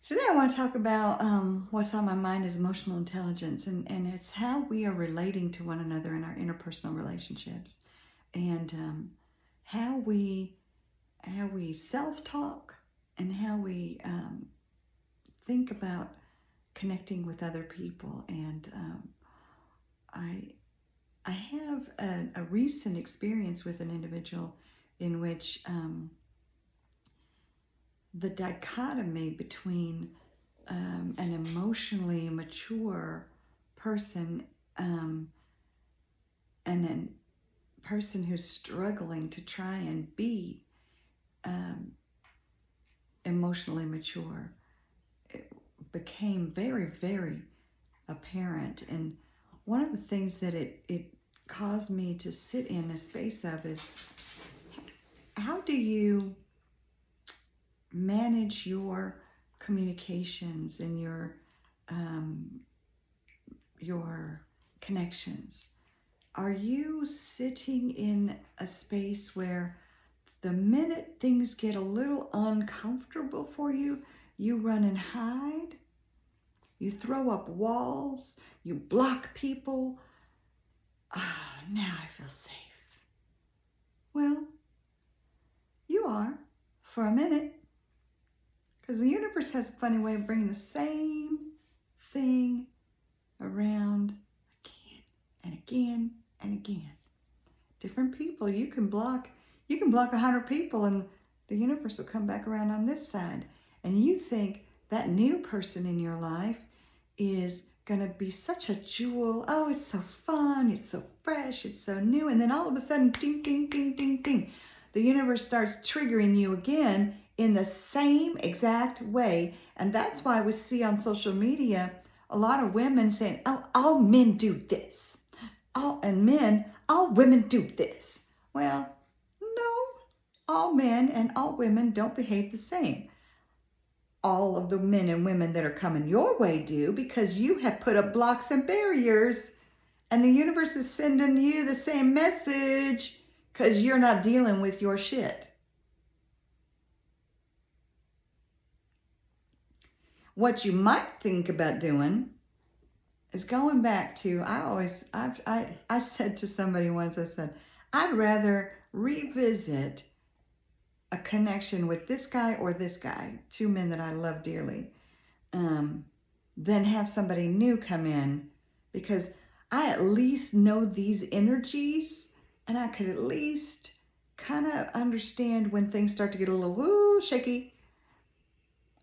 Today I want to talk about what's on my mind is emotional intelligence, and it's how we are relating to one another in our interpersonal relationships, and how we self-talk, and how we think about connecting with other people. And I I have a recent experience with an individual in which the dichotomy between an emotionally mature person and a person who's struggling to try and be um, emotionally mature, it became very, very apparent. And one of the things that it caused me to sit in a space of is, how do you manage your communications and your connections? Are you sitting in a space where the minute things get a little uncomfortable for you, you run and hide, you throw up walls, you block people? Ah, now I feel safe. Well, you are for a minute, because the universe has a funny way of bringing the same thing around again and again and again. Different people, you can block 100 people, and the universe will come back around on this side. And you think that new person in your life is going to be such a jewel. Oh, it's so fun, it's so fresh, it's so new. And then all of a sudden, ding, ding, ding, ding, ding, the universe starts triggering you again in the same exact way. And that's why we see on social media a lot of women saying, oh, all men do this. All women do this. Well, no, all men and all women don't behave the same. All of the men and women that are coming your way do, because you have put up blocks and barriers, and the universe is sending you the same message because you're not dealing with your shit. What you might think about doing is going back to, I said to somebody once, I said, I'd rather revisit a connection with this guy or this guy, two men that I love dearly, than have somebody new come in, because I at least know these energies, and I could at least kind of understand when things start to get a little shaky.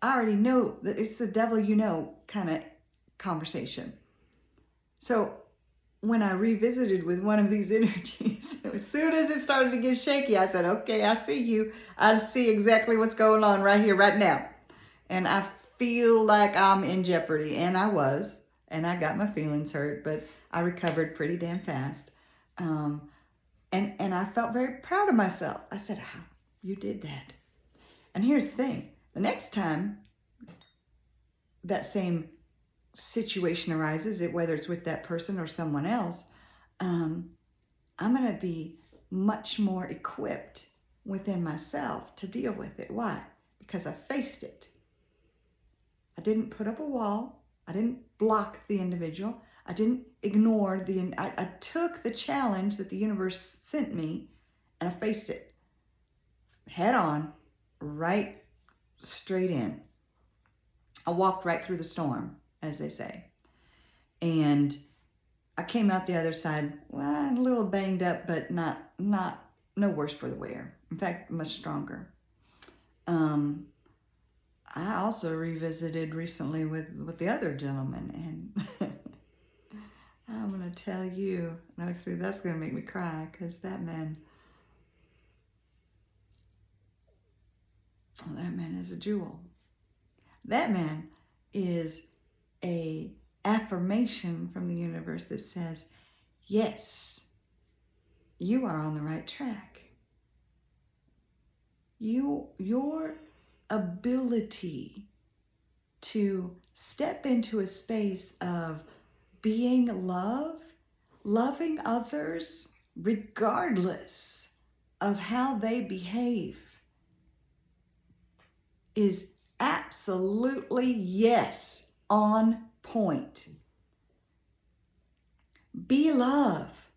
I already know that it's the devil kind of conversation. So when I revisited with one of these energies, as soon as it started to get shaky, I said, okay, I see you. I see exactly what's going on right here, right now. And I feel like I'm in jeopardy. And I was. And I got my feelings hurt, but I recovered pretty damn fast. And I felt very proud of myself. I said, oh, you did that. And here's the thing. The next time that same situation arises, whether it's with that person or someone else, I'm going to be much more equipped within myself to deal with it. Why? Because I faced it. I didn't put up a wall. I didn't block the individual. I didn't ignore I took the challenge that the universe sent me, and I faced it head on, right straight in. I walked right through the storm, as they say. And I came out the other side, well, a little banged up, but no worse for the wear. In fact, much stronger. I also revisited recently with the other gentleman, and I'm going to tell you, and actually that's going to make me cry, because that man is a jewel. That man is a affirmation from the universe that says, yes, you are on the right track. Your ability to step into a space of being loving others regardless of how they behave, is absolutely yes, on point. Be love.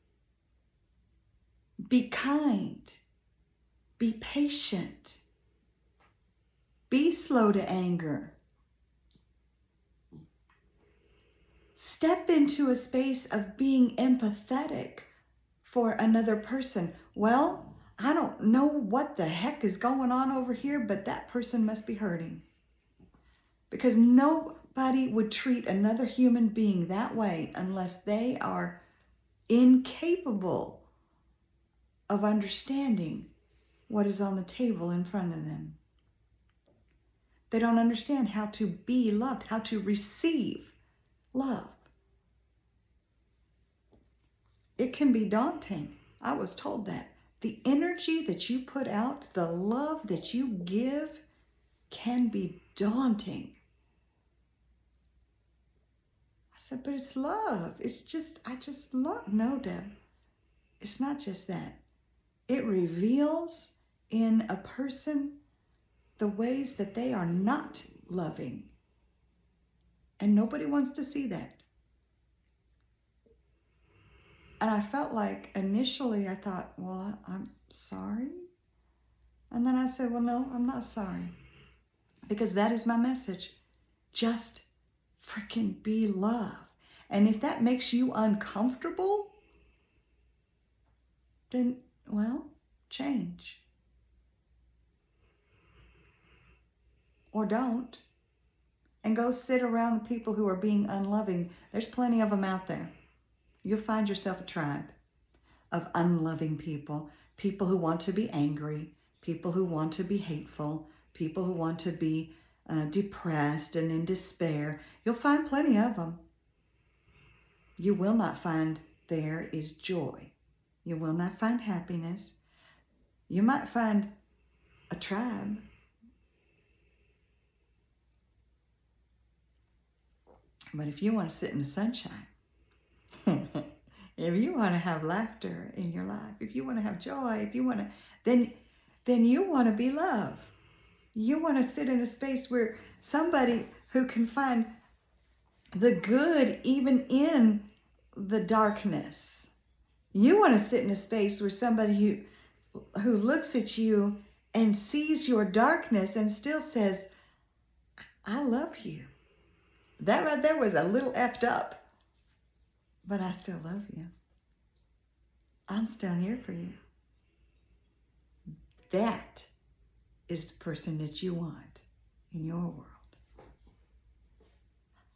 Be kind. Be patient. Be slow to anger. Step into a space of being empathetic for another person. Well, I don't know what the heck is going on over here, but that person must be hurting. Because nobody would treat another human being that way unless they are incapable of understanding what is on the table in front of them. They don't understand how to be loved, how to receive love. It can be daunting. I was told that. The energy that you put out, the love that you give can be daunting. I said, but it's love. I just love. No, Deb, it's not just that. It reveals in a person the ways that they are not loving. And nobody wants to see that. And I felt like initially I thought, well, I'm sorry. And then I said, well, no, I'm not sorry. Because that is my message. Just freaking be love. And if that makes you uncomfortable, then, well, change. Or don't. And go sit around the people who are being unloving. There's plenty of them out there. You'll find yourself a tribe of unloving people. People who want to be angry. People who want to be hateful. People who want to be depressed and in despair. You'll find plenty of them. You will not find there is joy. You will not find happiness. You might find a tribe. But if you want to sit in the sunshine, if you want to have laughter in your life, if you want to have joy, if you want to, then you want to be love. You want to sit in a space where somebody who can find the good even in the darkness. You want to sit in a space where somebody who looks at you and sees your darkness and still says, I love you. That right there was a little effed up, but I still love you. I'm still here for you. That is the person that you want in your world.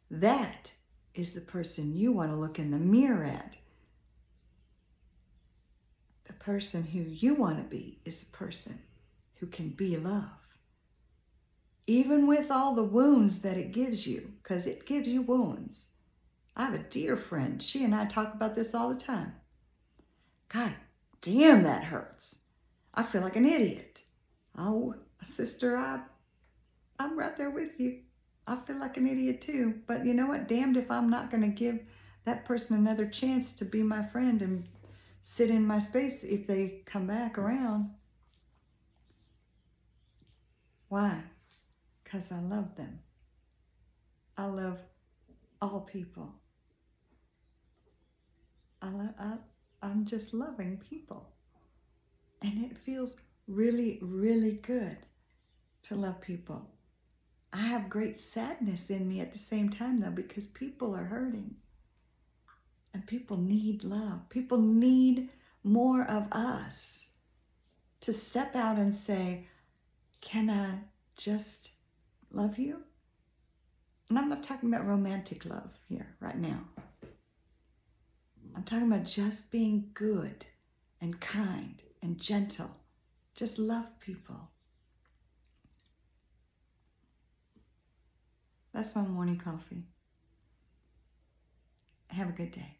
That is the person you want to look in the mirror at. The person who you want to be is the person who can be love. Even with all the wounds that it gives you, because it gives you wounds. I have a dear friend. She and I talk about this all the time. God damn, that hurts. I feel like an idiot. Oh, sister, I'm right there with you. I feel like an idiot too. But you know what? Damned if I'm not going to give that person another chance to be my friend and sit in my space if they come back around. Why? Because I love them. I love all people. I'm just loving people. And it feels really, really good to love people. I have great sadness in me at the same time, though, because people are hurting. And people need love. People need more of us to step out and say, can I just love you? And I'm not talking about romantic love here right now. I'm talking about just being good and kind and gentle. Just love people. That's my morning coffee. Have a good day.